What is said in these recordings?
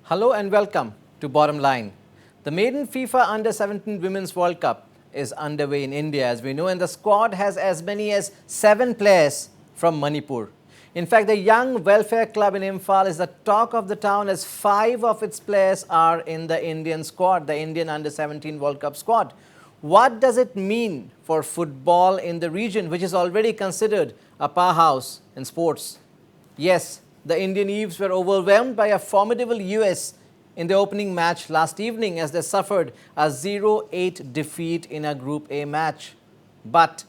Hello and welcome to Bottom Line. The maiden FIFA Under-17 Women's World Cup is underway in India, as we know, and the squad has as many as 7 players from Manipur. In fact, the Young Welfare Club in Imphal is the talk of the town, as 5 of its players are in the Indian squad, the Indian Under-17 World Cup squad. What does it mean for football in the region, which is already considered a powerhouse in sports? Yes, the Indian Eves were overwhelmed by a formidable US in the opening match last evening, as they suffered a 0-8 defeat in a Group A match. But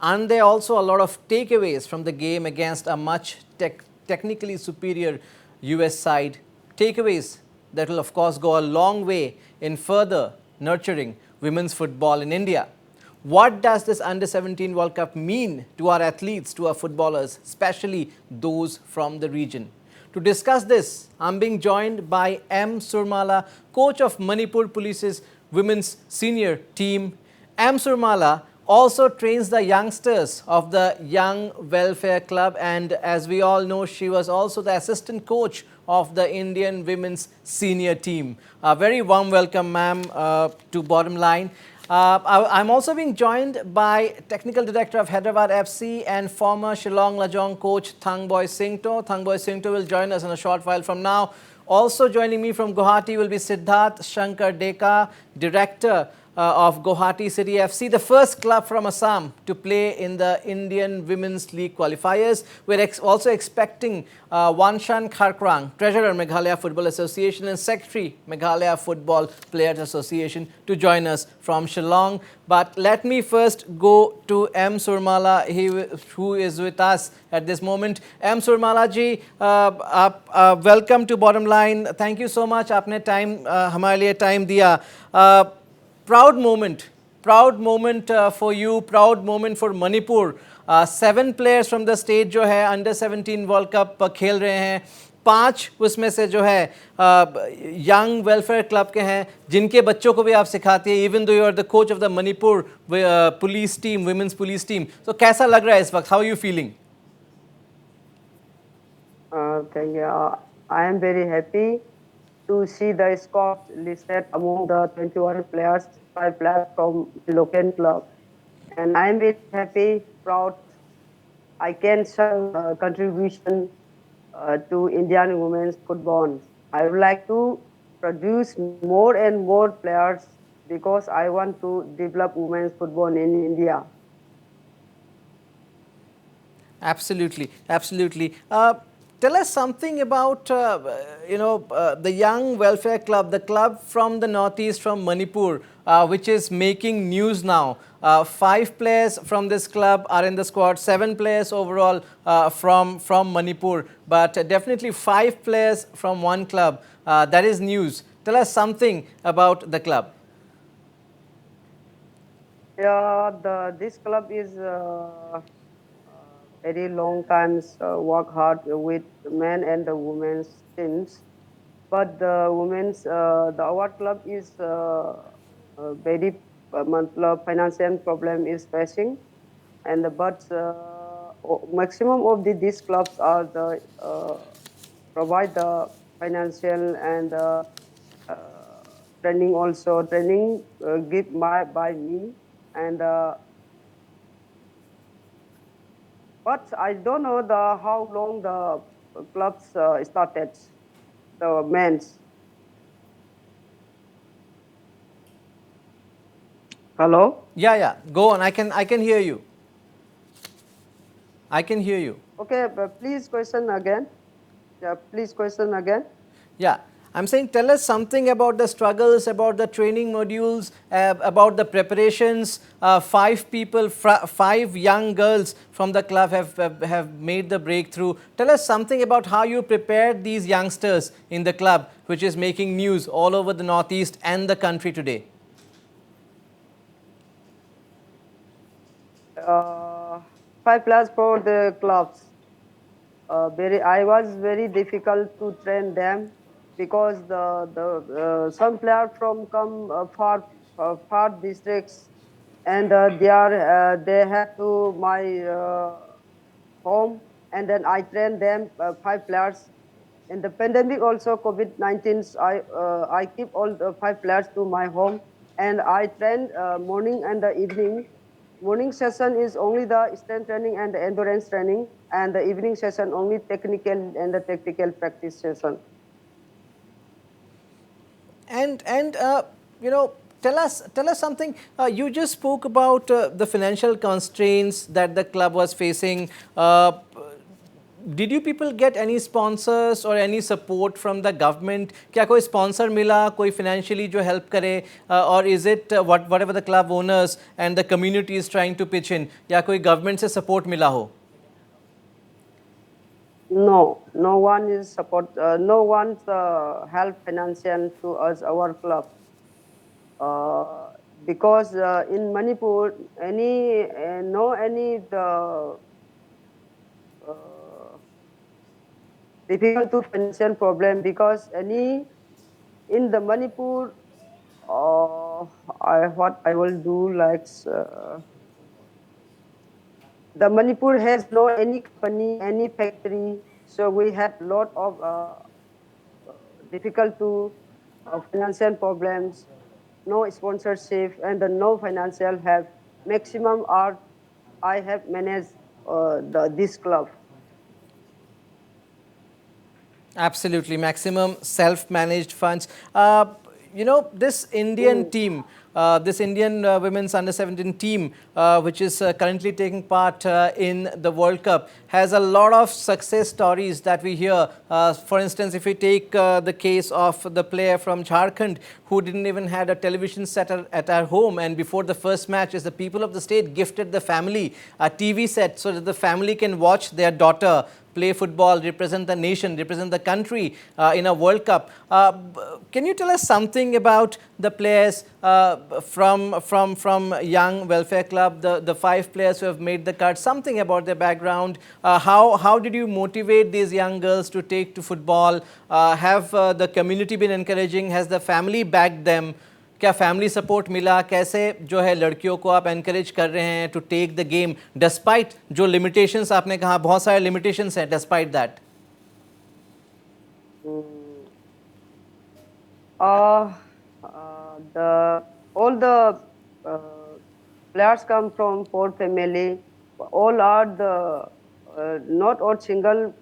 aren't there also a lot of takeaways from the game against a much technically superior US side? Takeaways that will of course go a long way in further nurturing women's football in India. What does this Under-17 World Cup mean to our athletes, to our footballers, especially those from the region? To discuss this, I'm being joined by M. Surmala, coach of Manipur Police's women's senior team. M. Surmala also trains the youngsters of the Young Welfare Club, and as we all know, she was also the assistant coach of the Indian women's senior team. A very warm welcome, ma'am, to Bottom Line. I'm also being joined by Technical Director of Hyderabad FC and former Shillong Lajong coach Thangboy Singto. Thangboy Singto will join us in a short while from now. Also joining me from Guwahati will be Siddharth Shankar Deka, Director of Guwahati City FC, the first club from Assam to play in the Indian Women's League qualifiers. We're also expecting Wanshan Kharkrang, Treasurer Meghalaya Football Association and Secretary Meghalaya Football Players Association, to join us from Shillong. But let me first go to M. Surmala, who is with us at this moment. M. Surmala ji, welcome to Bottom Line. Thank you so much. आपने हमारे लिए time दिया. Proud moment for you, proud moment for Manipur. 7 players from the state जो है Under-17 World Cup खेल रहे हैं. 5 उसमें से जो है Young Welfare Club के हैं, जिनके बच्चों को भी आप सिखाती है, even though you are the coach of the Manipur police team, women's police team. So कैसा लग रहा है इस वक्त? How are you feeling? Thank you. I am very happy to see the squad listed among the 21 players, 5 players from the local club. And I am very happy, proud. I can show contribution to Indian women's football. I would like to produce more and more players because I want to develop women's football in India. Absolutely, absolutely. Tell us something about, the Young Welfare Club, the club from the northeast, from Manipur, which is making news now. 5 players from this club are in the squad, 7 players overall from Manipur, but definitely 5 players from one club. That is news. Tell us something about the club. Yeah, this club is very long times work hard with the men and the women's teams, but the our club is very financial problem is facing, and maximum of these clubs are the provide the financial and training also give by me and. But I don't know how long the clubs started, the men's. Hello? Yeah. Go on. I can hear you. I can hear you. Okay, but please question again. Yeah, please question again. Yeah. I'm saying, tell us something about the struggles, about the training modules, about the preparations. 5 young girls from the club have made the breakthrough. Tell us something about how you prepared these youngsters in the club, which is making news all over the northeast and the country today. 5 plus for the clubs. I was very difficult to train them because some players from come far districts, and they have to my home, and then I train them 5 players In the pandemic also COVID-19, I keep all the 5 players to my home, and I train morning and the evening. Morning session is only the strength training and the endurance training, and the evening session only technical and the tactical practice session. And you know, tell us something. You just spoke about the financial constraints that the club was facing. Did you people get any sponsors or any support from the government? क्या कोई sponsor मिला, कोई financially जो help करे, or is it whatever the club owners and the community is trying to pitch in? या कोई government से support मिला हो? No, no one is support. No one's help financial to us, our club. Because in Manipur, any the uh, difficult to financial problem because any in the Manipur, what I will do like the Manipur has no any company, any factory, so we have lot of difficult to financial problems, no sponsorship, and no financial help. Maximum are I have managed this club. Absolutely, maximum self-managed funds. You know, this Indian team, this Indian women's under-17 team, which is currently taking part in the World Cup, has a lot of success stories that we hear. For instance, if we take the case of the player from Jharkhand who didn't even had a television set at our home, and before the first match, is the people of the state gifted the family a TV set so that the family can watch their daughter play football, represent the nation, represent the country in a World Cup. Can you tell us something about the players from Young Welfare Club, the 5 players who have made the cut, something about their background? How did you motivate these young girls to take to football? Have the community been encouraging? Has the family backed them? क्या family support मिला? कैसे जो है लड़कियों को आप encourage कर रहे हैं to take the game despite जो लिमिटेशंस आपने कहा, बहुत सारे लिमिटेशंस हैं, despite that? The all the players come from poor family. All are the not all single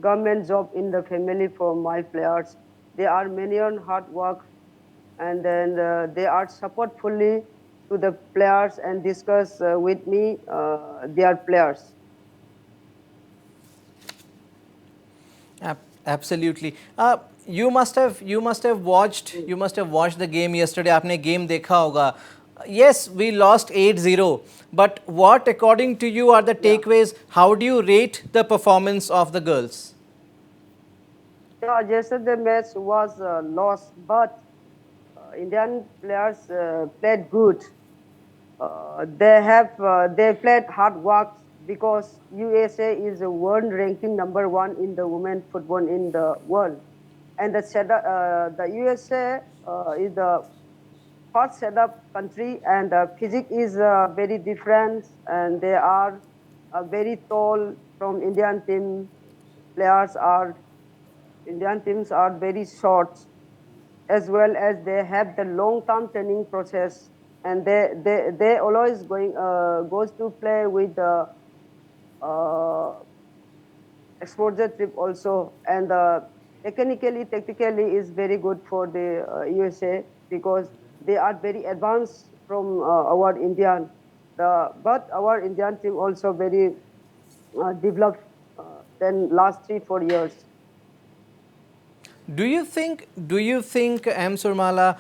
government job in the family for my players. They are many on hard work, and then they are support fully to the players and discuss with me their players. Absolutely. You must have watched the game yesterday. आपने game देखा होगा. Yes, we lost 8-0. But what, according to you, are the takeaways? How do you rate the performance of the girls? Yeah, yesterday match was lost, but Indian players played good. They played hard work because USA is a world ranking #1 in the women football in the world, and the USA is the first setup country, and the physics is very different, and they are very tall from Indian team. Players are Indian teams are very short, as well as they have the long-term training process, and they always goes to play with the exposure trip also, and tactically is very good for the USA because they are very advanced from our Indian. But our Indian team also very developed than last 3-4 years. Do you think, M. Surmala,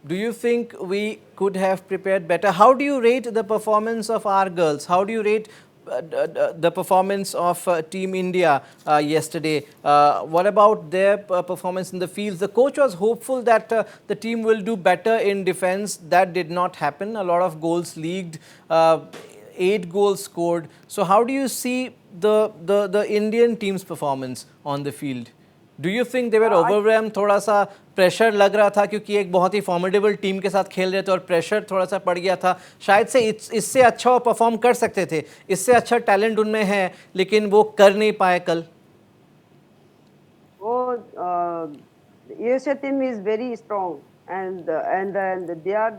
do you think we could have prepared better? How do you rate the performance of our girls? How do you rate the performance of Team India yesterday? What about their performance in the fields? The coach was hopeful that the team will do better in defense. That did not happen. A lot of goals leaked, 8 goals scored. So how do you see the Indian team's performance on the field? Do you think they were overwhelmed? थोड़ा सा pressure लग रहा था क्योंकि एक बहुत ही formidable team के साथ खेल रहे थे और प्रेशर थोड़ा सा पड़ गया था. शायद से इससे अच्छा वो परफॉर्म कर सकते थे, इससे अच्छा टैलेंट उनमें है, लेकिन वो कर नहीं पाए कल. the USA team is very strong, and they are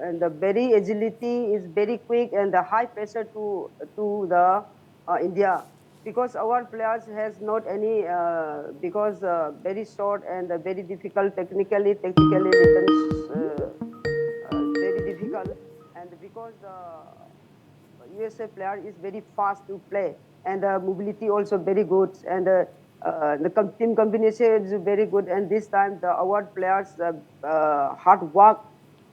and the very agility is very quick and the high pressure to the India, because our players has not any because very short and very difficult technically tactically returns very difficult, and because USA player is very fast to play, and mobility also very good, and the team combination is very good. And this time the award players hard work.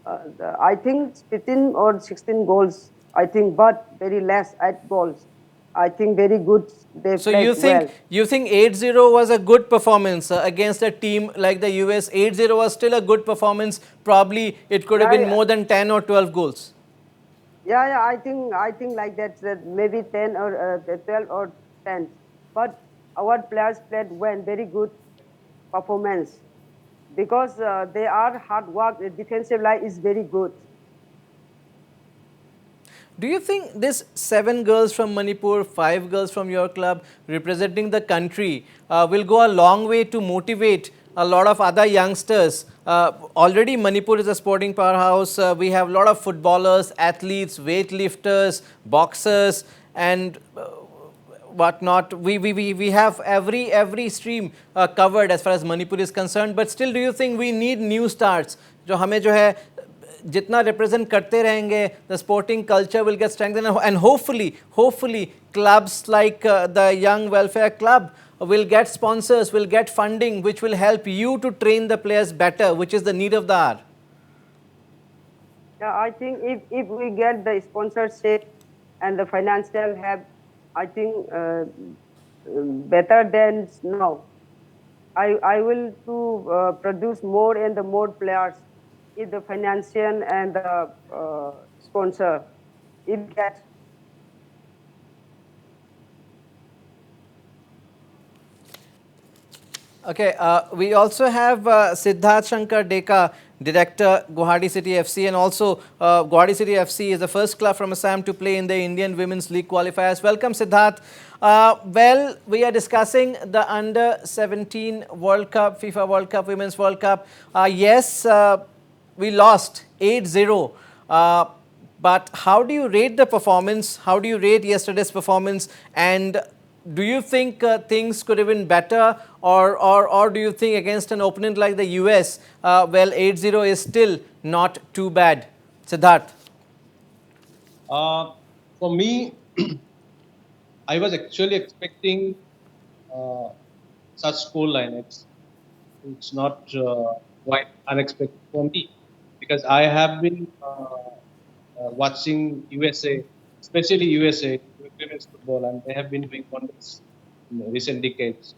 I think 15 or 16 goals. I think, but very less at goals. I think very good. They So played well. you think 8-0 was a good performance against a team like the US? 8-0 was still a good performance. Probably it could have Yeah, been yeah. more than 10 or 12 goals. Yeah, yeah, I think like that, that maybe 10 or 12 or 10. But our players played well, very good performance, because they are hard work. The defensive line is very good. Do you think this 7 girls from Manipur, 5 girls from your club representing the country will go a long way to motivate a lot of other youngsters? Already Manipur is a sporting powerhouse. We have a lot of footballers, athletes, weightlifters, boxers, and whatnot. We have every stream covered as far as Manipur is concerned. But still, do you think we need new starts? जो हमें जो है जितना represent करते रहेंगे, the sporting culture will get strengthened, and hopefully clubs like the Young Welfare Club will get sponsors, will get funding, which will help you to train the players better, which is the need of the hour. Yeah, I think if we get the sponsorship and the financial help, I think better than now. I will to produce more and the more players if the financial and the sponsor if get. Okay, we also have Siddharth Shankar Deka, director, Guwahati City FC, and also Guwahati City FC is the first club from Assam to play in the Indian Women's League qualifiers. Welcome, Siddharth. Well, we are discussing the Under-17 World Cup, FIFA World Cup, Women's World Cup. Yes, we lost 8-0. But how do you rate the performance? How do you rate yesterday's performance? And do you think things could have been better, or do you think against an opponent like the US, well, 8-0 is still not too bad? Siddharth. For me, I was actually expecting uh, such scoreline. It's not quite unexpected for me, because I have been watching USA, especially USA women's football, and they have been doing wonders in the recent decades.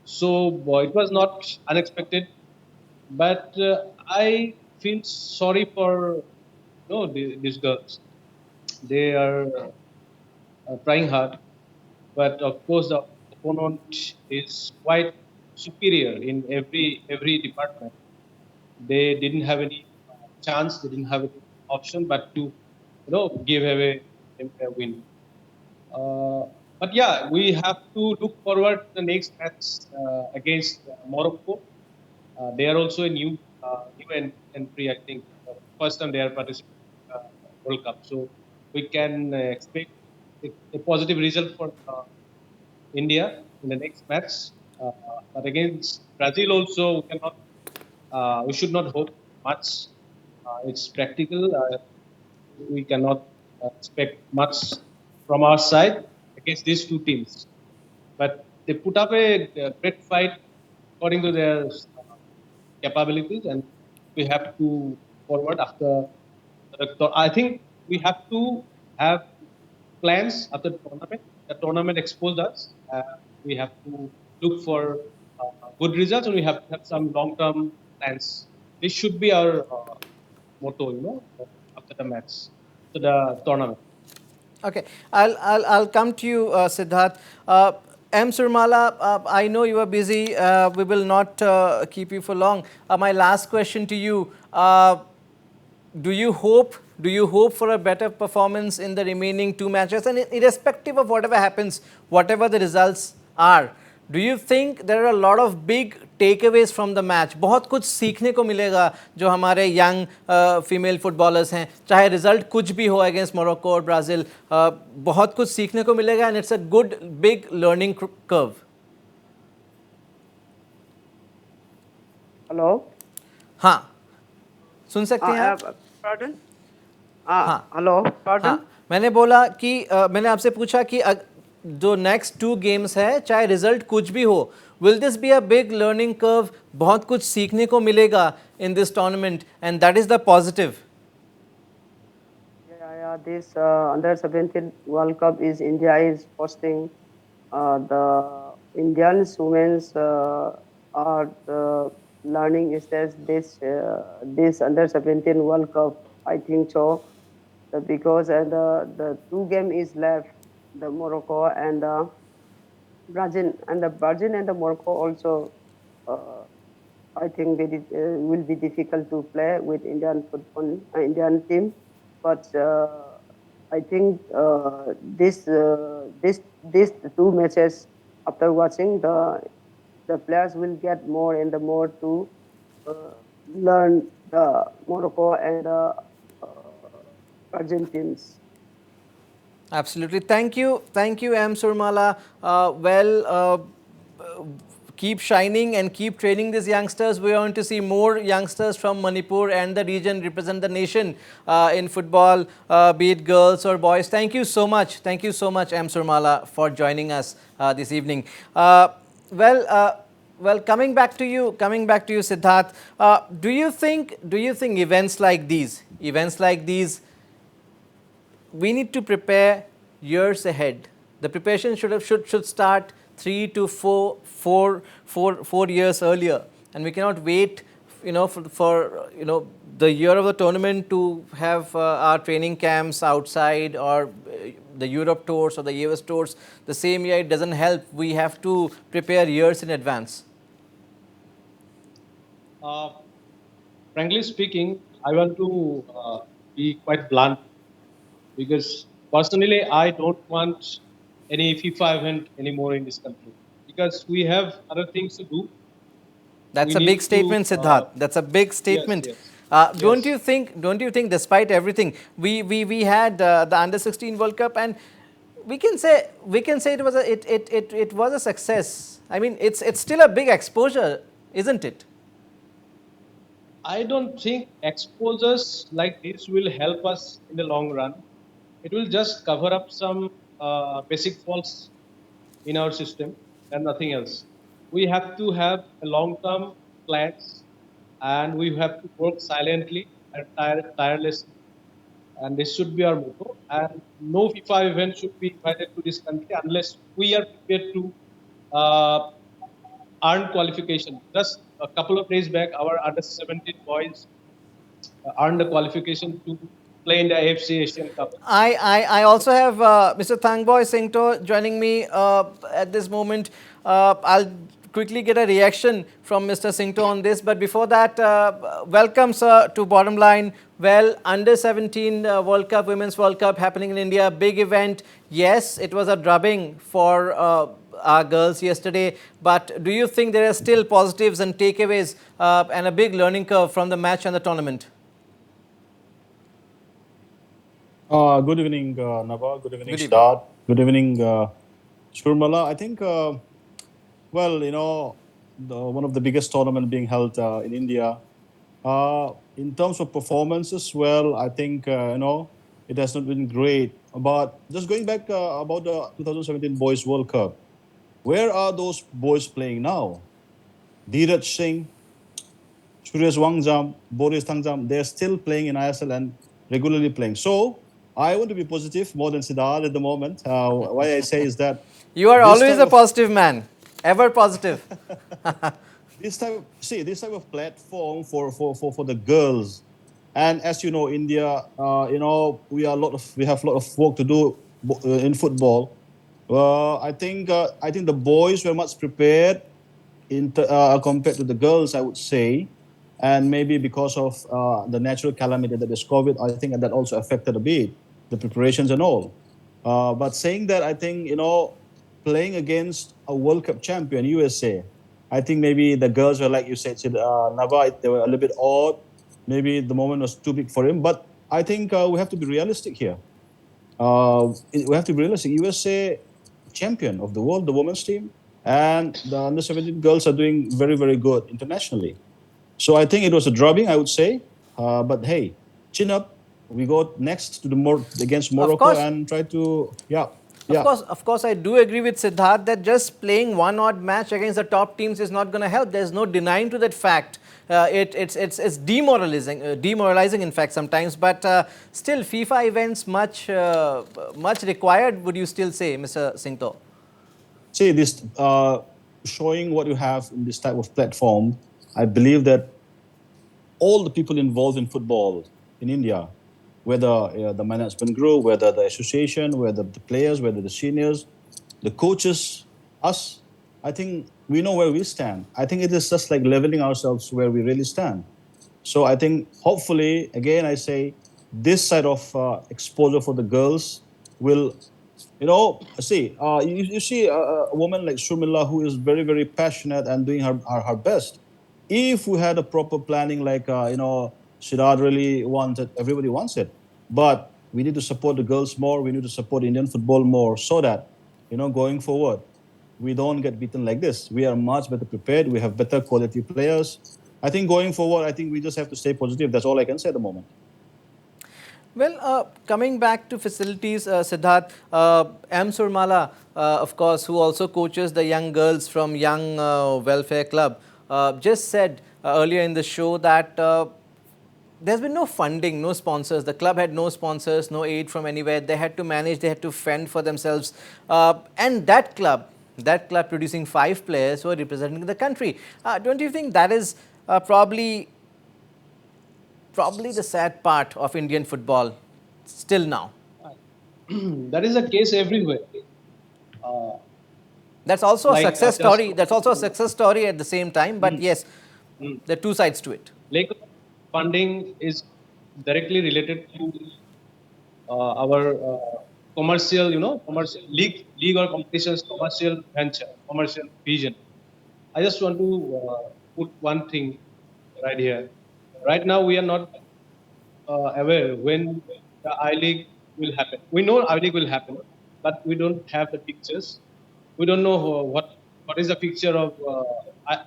So it was not unexpected, but I feel sorry for these girls. They are trying hard, but of course the opponent is quite superior in every department. They didn't have any chance, they didn't have any option but to give away a win. Uh, but yeah, we have to look forward to the next match against Morocco. They are also a new entry, I think. First time they are participating in World Cup, so we can expect a positive result for India in the next match. Uh, but against Brazil also, we should not hope much. It's practical. We cannot expect much from our side against these two teams. But they put up a great fight according to their capabilities, and we have to forward after. I think we have to have plans after the tournament. The tournament exposed us. We have to look for good results, and we have to have some long-term plans. This should be our motto, after the match, to the tournament. Okay, I'll come to you, Siddharth. M. Surmala, I know you are busy. We will not keep you for long. My last question to you: Do you hope for a better performance in the remaining two matches, and irrespective of whatever happens, whatever the results are? Do you think there are a lot of big takeaways from the match? बहुत कुछ सीखने को मिलेगा जो हमारे young female footballers हैं, चाहे result कुछ भी हो अगेंस्ट मोरक्को और ब्राज़ील, बहुत कुछ सीखने को मिलेगा and it's a good big learning curve. Hello. हाँ, सुन सकते हैं आप? Pardon? हाँ हेलो. Pardon? हाँ, मैंने बोला कि मैंने आपसे पूछा कि जो नेक्स्ट 2 गेम्स है, चाहे रिजल्ट कुछ भी हो, will this be a big learning curve? बहुत कुछ सीखने को मिलेगा in this tournament and that is the positive. Yeah. This under 17 World Cup is India is hosting. The Indians women's are learning is this under 17 World Cup. I think so. Because the 2 game is left, the Morocco and the Brazil and the Morocco also. Uh, I think will be difficult to play with Indian football, Indian team, but I think these 2 matches, after watching, the players will get more and the more to uh, learn the Morocco and the Argentines. Absolutely. Thank you, M. Surmala. Keep shining and keep training these youngsters. We want to see more youngsters from Manipur and the region represent the nation in football, be it girls or boys. Thank you so much. Thank you so much, M. Surmala, for joining us this evening. Well, coming back to you, Siddharth. Do you think events like these, we need to prepare years ahead? The preparation should start 3 to 4 years earlier, and we cannot wait, for the year of the tournament to have our training camps outside or the Europe tours or the US tours. The same year, it doesn't help. We have to prepare years in advance. Frankly speaking, I want to be quite blunt because personally, I don't want any FIFA event anymore in this country because we have other things to do. That's We a big need to, statement, Siddharth. That's a big yes, statement. yes, Don't yes. you think? Despite everything, we had the Under 16 World Cup, and we can say it was a success. I mean, it's still a big exposure, isn't it? I don't think exposures like this will help us in the long run. It will just cover up some basic faults in our system and nothing else. We have to have a long-term plans and we have to work silently and tirelessly. And this should be our motto. And no FIFA event should be invited to this country unless we are prepared to uh, earn qualification. Just a couple of days back, our under 17 boys earned the qualification to play in the AFC Asian Cup. I also have Mr. Thangboy Singto joining me at this moment. I'll quickly get a reaction from Mr. Singto on this, but before that, welcome, sir, to Bottom Line. Well, Under 17 World Cup, Women's World Cup happening in India, big event. Yes, it was a drubbing for our girls yesterday, but do you think there are still positives and takeaways and a big learning curve from the match and the tournament? Good evening, Nava. Good evening, Good evening. Siddharth. Good evening, Shurmala. I think, one of the biggest tournament being held in India. In terms of performances, well, I think, it has not been great. But just going back about the 2017 Boys World Cup, where are those boys playing now? Dheeraj Singh, Suresh Wangjam, Boris Tangjam, they're still playing in ISL and regularly playing. So I want to be positive more than Siddharth at the moment. Why I say is that You are this always type a of positive man, ever positive. this type of platform for the girls, and as you know, India, we have a lot of work to do in football. I think the boys were much prepared compared to the girls, I would say, and maybe because of the natural calamity that is COVID, I think that also affected a bit the preparations and all. But saying that, I think playing against a World Cup champion, USA. I think maybe the girls were, like you said, Nava, they were a little bit odd. Maybe the moment was too big for him. But I think we have to be realistic here. We have to be realistic. USA champion of the world, the women's team, and the under 17 girls are doing very, very good internationally. So I think it was a drubbing, I would say. But hey, chin up. We go next to the against Of Morocco course, and try to Of yeah. course, of course, I do agree with Siddharth that just playing one odd match against the top teams is not going to help. There's no denying to that fact. It's demoralizing in fact sometimes. But still, FIFA events much required. Would you still say, Mr. Singto? See this showing what you have in this type of platform. I believe that all the people involved in football in India, whether the management group, whether the association, whether the players, whether the seniors, the coaches, us, I think we know where we stand. I think it is just like leveling ourselves where we really stand. So I think hopefully, again, I say this side of exposure for the girls will, see, you see a woman like Shumila who is very, very passionate and doing her best. If we had a proper planning, like, Siddharth really wanted, everybody wants it. But we need to support the girls more. We need to support Indian football more so that, going forward, we don't get beaten like this. We are much better prepared. We have better quality players. I think going forward, I think we just have to stay positive. That's all I can say at the moment. Well, coming back to facilities, Siddharth, M. Surmala, of course, who also coaches the young girls from Young Welfare Club, just said earlier in the show that there's been no funding, no sponsors. The club had no sponsors, no aid from anywhere. They had to manage, they had to fend for themselves. And that club producing 5 players who are representing the country. Don't you think that is probably the sad part of Indian football still now? That is the case everywhere. That's also a Like success just story. That's also a success story at the same time. But yes, mm, there are two sides to it. lack of funding is directly related to our commercial, commercial league or competitions, commercial venture, commercial vision. I just want to put one thing right here. Right now, we are not aware when the I League will happen. We know I League will happen, but we don't have the pictures. We don't know what is the picture of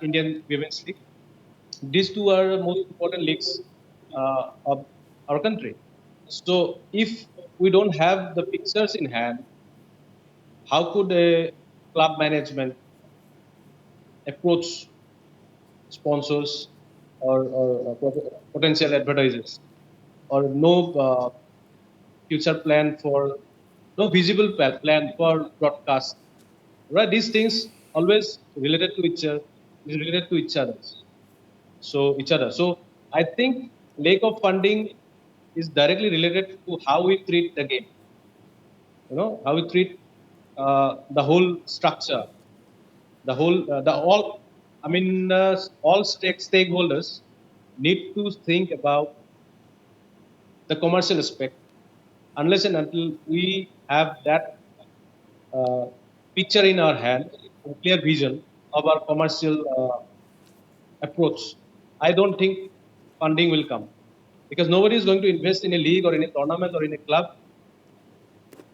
Indian Women's League. These two are the most important leagues of our country. So if we don't have the pictures in hand, how could a club management approach sponsors or potential advertisers, or future plan for no visible plan for broadcast? Right, these things always related to each other. So I think lack of funding is directly related to how we treat the game. How we treat the whole structure, the whole the all. I mean, all stakeholders need to think about the commercial aspect. Unless and until we have that uh, picture in our hand, a clear vision of our commercial approach, I don't think funding will come, because nobody is going to invest in a league or in a tournament or in a club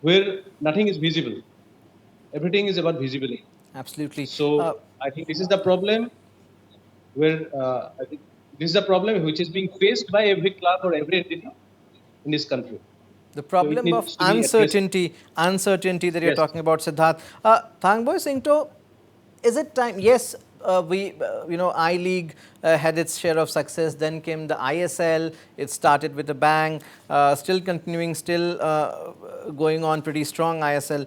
where nothing is visible. Everything is about visibility. Absolutely. So I think this is the problem where I think this is the problem which is being faced by every club or every entity in this country. The So it problem of needs to be addressed. uncertainty that you're Yes. talking about, Siddharth. Thangboy Singto, is it time? Yes, I League had its share of success. Then came the ISL. It started with a bang. Still continuing, still going on pretty strong. ISL.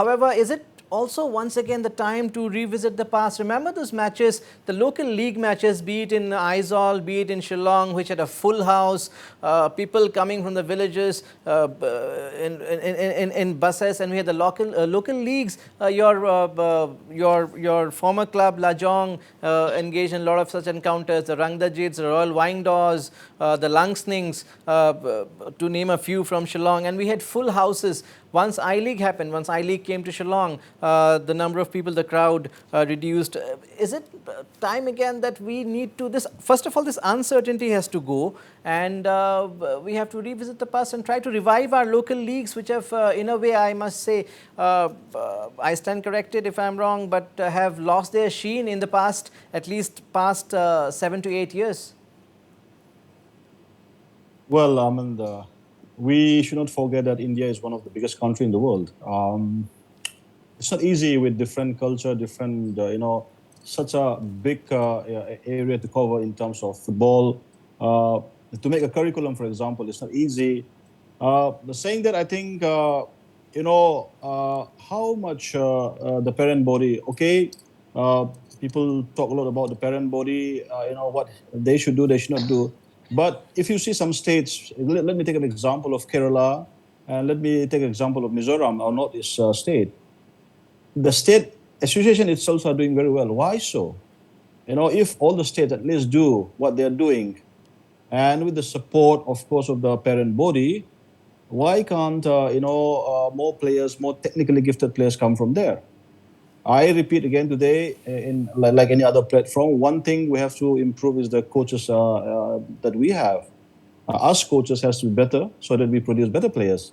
However, is it also once again the time to revisit the past? Remember those matches, the local league matches, be it in Aizawl, be it in Shillong, which had a full house, people coming from the villages in buses, and we had the local leagues. Your former club Lajong engaged in a lot of such encounters. The Rangdajids, the Royal Wyandottes, the Langsnings, to name a few from Shillong, and we had full houses. Once I-League happened, once I-League came to Shillong, the number of people, the crowd reduced. Is it time again that we need to, first of all, this uncertainty has to go, and we have to revisit the past and try to revive our local leagues, which have, in a way, I must say, I stand corrected if I'm wrong, but have lost their sheen in the past, at least past 7 to 8 years? Well, we should not forget that India is one of the biggest country in the world. It's not easy with different culture, different, such a big area to cover in terms of football. To make a curriculum, for example, it's not easy. Saying that, I think, how much the parent body, okay, uh, people talk a lot about the parent body, what they should do, they should not do. But if you see some states, let me take an example of Kerala, and let me take an example of Mizoram, our northeast state. The state association itself are doing very well. Why so? If all the states at least do what they're doing, and with the support, of course, of the parent body, why can't more players, more technically gifted players, come from there? I repeat again today, in like any other platform, one thing we have to improve is the coaches that we have. Us coaches has to be better so that we produce better players.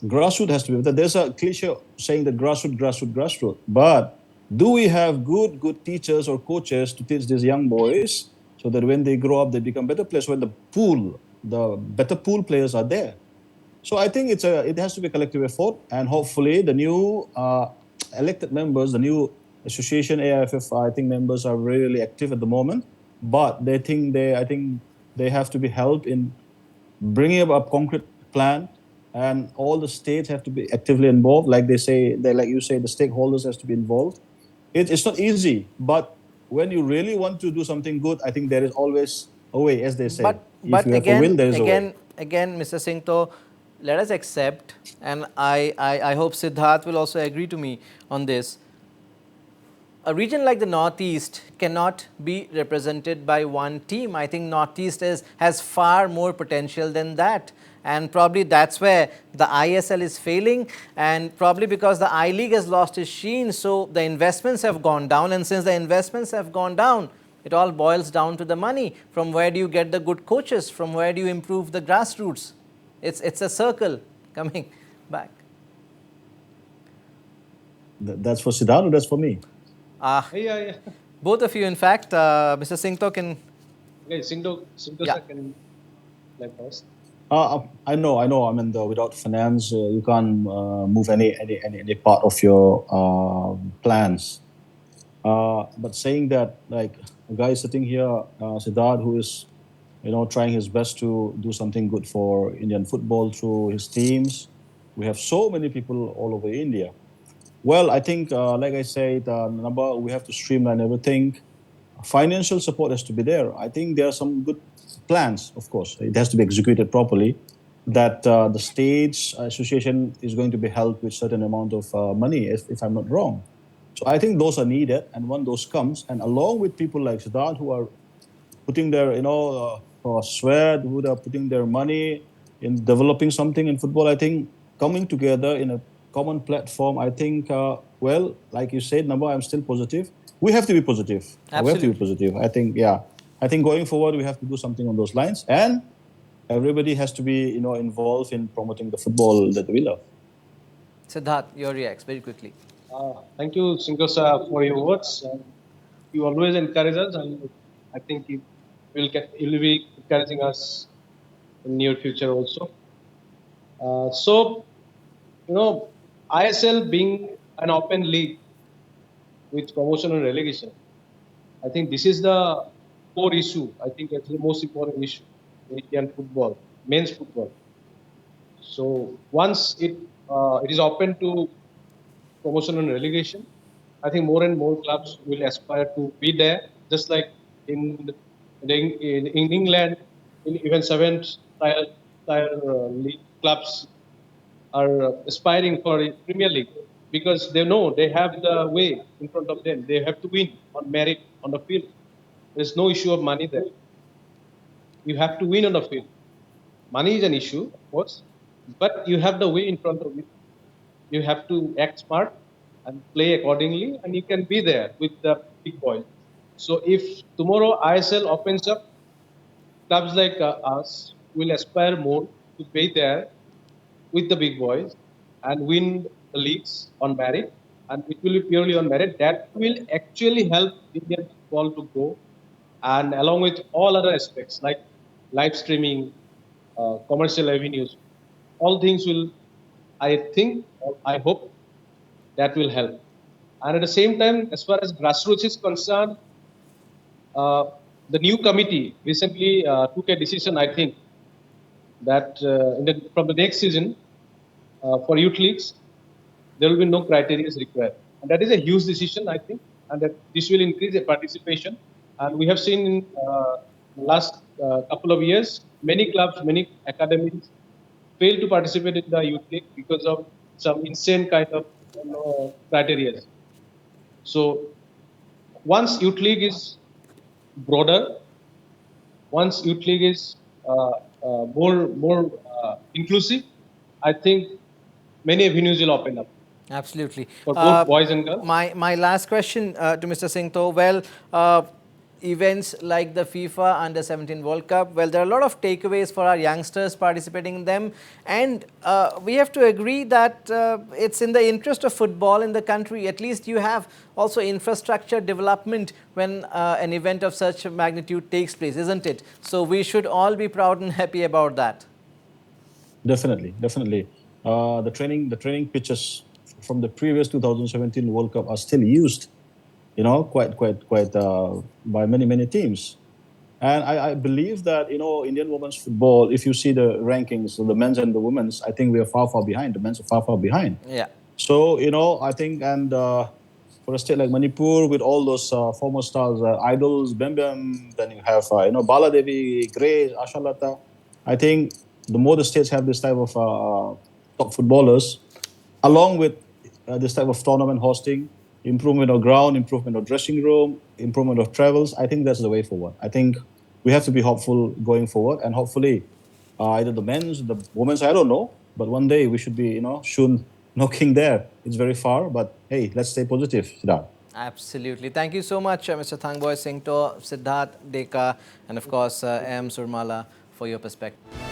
Grassroots has to be better. There's a cliche saying that grassroots. But do we have good teachers or coaches to teach these young boys so that when they grow up, they become better players? When the better pool players are there. So I think it has to be a collective effort, and hopefully the new elected members, the new association AIFF, I think members are really active at the moment. But I think they have to be helped in bringing up a concrete plan, and all the states have to be actively involved. Like like you say, the stakeholders has to be involved. It's not easy, but when you really want to do something good, I think there is always a way, as they say. If But you have a will, there is a way. again, Mr. Singh, though, let us accept, and I hope Siddharth will also agree to me on this. A region like the Northeast cannot be represented by one team. I think Northeast has far more potential than that. And probably that's where the ISL is failing, and probably because the I-League has lost its sheen, so the investments have gone down. And since the investments have gone down, it all boils down to the money. From where do you get the good coaches? From where do you improve the grassroots? It's a circle coming back. That's for Siddharth or that's for me? Yeah. Both of you, in fact. Mr. Singh can... Okay, Singdo Yeah. sir can like us. I know. I mean, without finance, you can't move any part of your plans. But saying that, like a guy sitting here, Siddharth, who is, trying his best to do something good for Indian football through his teams. We have so many people all over India. Well, I think, like I said, number we have to streamline everything. Financial support has to be there. I think there are some good plans, of course. It has to be executed properly. That the stage association is going to be helped with certain amount of money, if I'm not wrong. So I think those are needed, and when those comes, and along with people like Siddharth who are putting their, sweat, who are putting their money in developing something in football, I think coming together in a common platform, I think, well, like you said, Namba, I'm still positive. We have to be positive. We have to be Absolutely. positive. I think, yeah. I think going forward, we have to do something on those lines, and everybody has to be, involved in promoting the football that we love. Siddharth, your reacts very quickly. Thank you, Singdo sir, for your words. You always encourage us, and I think you will be encouraging us in near future also. So ISL being an open league with promotion and relegation, I think this is the core issue. I think it's the most important issue in Indian football, men's football. So once it is open to promotion and relegation, I think more and more clubs will aspire to be there. Just like in in England, even seventh tier league clubs are aspiring for a Premier League because they know they have the way in front of them. They have to win on merit on the field. There's no issue of money there. You have to win on the field. Money is an issue, of course, but you have the way in front of you. You have to act smart and play accordingly, and you can be there with the big boys. So if tomorrow ISL opens up, clubs like us will aspire more to be there with the big boys and win the leagues on merit, and it will be purely on merit. That will actually help Indian football to grow, and along with all other aspects like live streaming, commercial avenues, all things will, I think, or I hope that will help. And at the same time, as far as grassroots is concerned, uh, the new committee recently took a decision, I think, that from the next season for youth leagues, there will be no criteria required. And that is a huge decision, I think, and that this will increase the participation. And we have seen in the last couple of years, many clubs, many academies fail to participate in the youth league because of some insane kind of criteria. So once youth league is broader, once youth league is more inclusive, I think many avenues will open up Absolutely. for both boys and girls. My last question to Mr. Singh, though, events like the FIFA Under-17 World Cup, well, there are a lot of takeaways for our youngsters participating in them. And we have to agree that it's in the interest of football in the country. At least you have also infrastructure development when an event of such magnitude takes place, isn't it? So we should all be proud and happy about that. Definitely, definitely. The training pitches from the previous 2017 World Cup are still used, quite by many teams. And I believe that Indian women's football, if you see the rankings of the men's and the women's, I think we are far behind. The men's are far behind. Yeah. So I think, and for a state like Manipur with all those former stars, idols, Bem Bem, then you have Bala Devi, Grace, Ashalata. I think the more the states have this type of top footballers, along with this type of tournament hosting, improvement of ground, improvement of dressing room, improvement of travels, I think that's the way forward. I think we have to be hopeful going forward, and hopefully either the men's, the women's, I don't know, but one day we should be, soon knocking there. It's very far, but hey, let's stay positive, Siddharth. Absolutely. Thank you so much, Mr. Thangboy Singto, Siddharth Deka, and of course, M. Surmala, for your perspective.